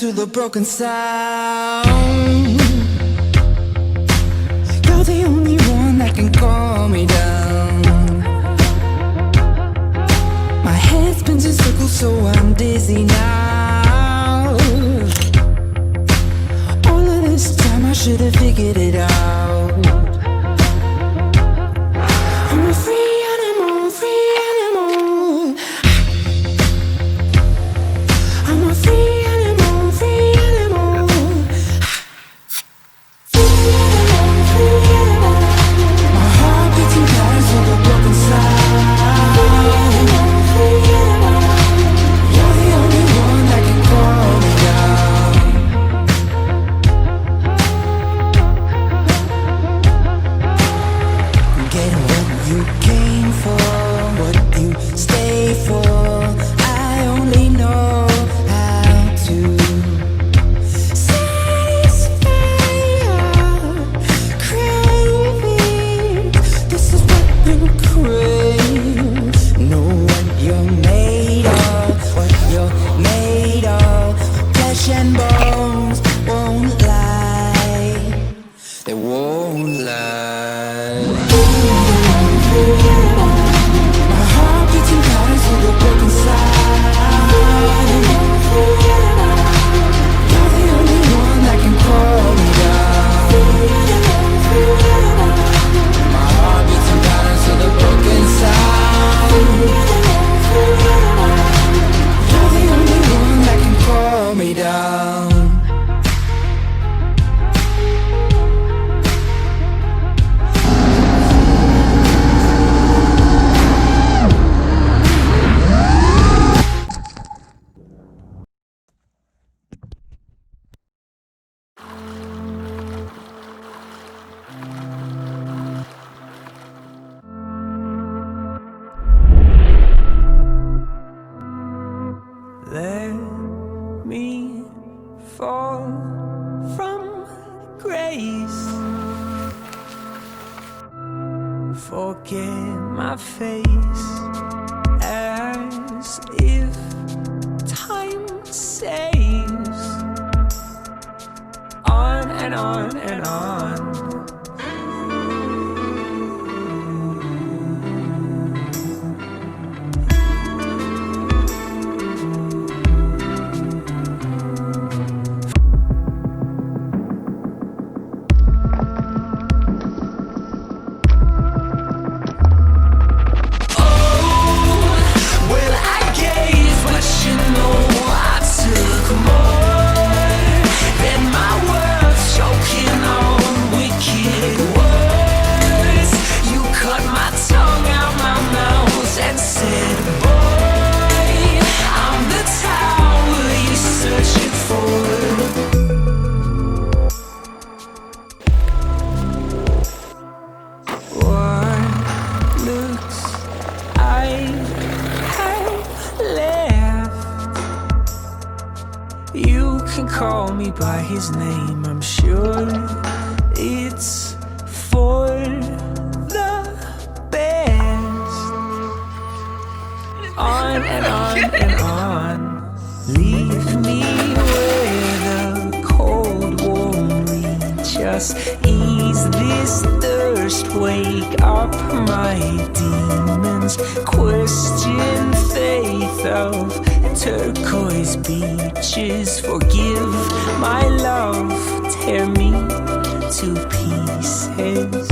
to the broken sound. You're the only one that can calm me down. My head spins in circles so I'm dizzy now. All of this time I should have figured it out. I'm a free animal, free animal. I'm a free animal, free animal. Free animal, free animal. My heart beats in patterns with a broken sound. Free animal, you're the only one that can calm me down. Get what you came for, what you stay for. I only know how to satisfy your craving. This is what you crave. Know what you're made of, what you're made of. Flesh and bones won't lie, they won't lie. My heart beats in patterns with a broken sound. You're the only one that can calm me down. My heart beats in patterns with a broken sound. You're the only one that can calm me down. Let me fall from grace. Forget my face as if time saves. On and on and on. Call me by his name, I'm sure it's for the best. On and on and on. Leave me where the cold won't reach us. Ease this thirst, wake up my demons. Question faith of turquoise beaches. Forgive my love, tear me to pieces.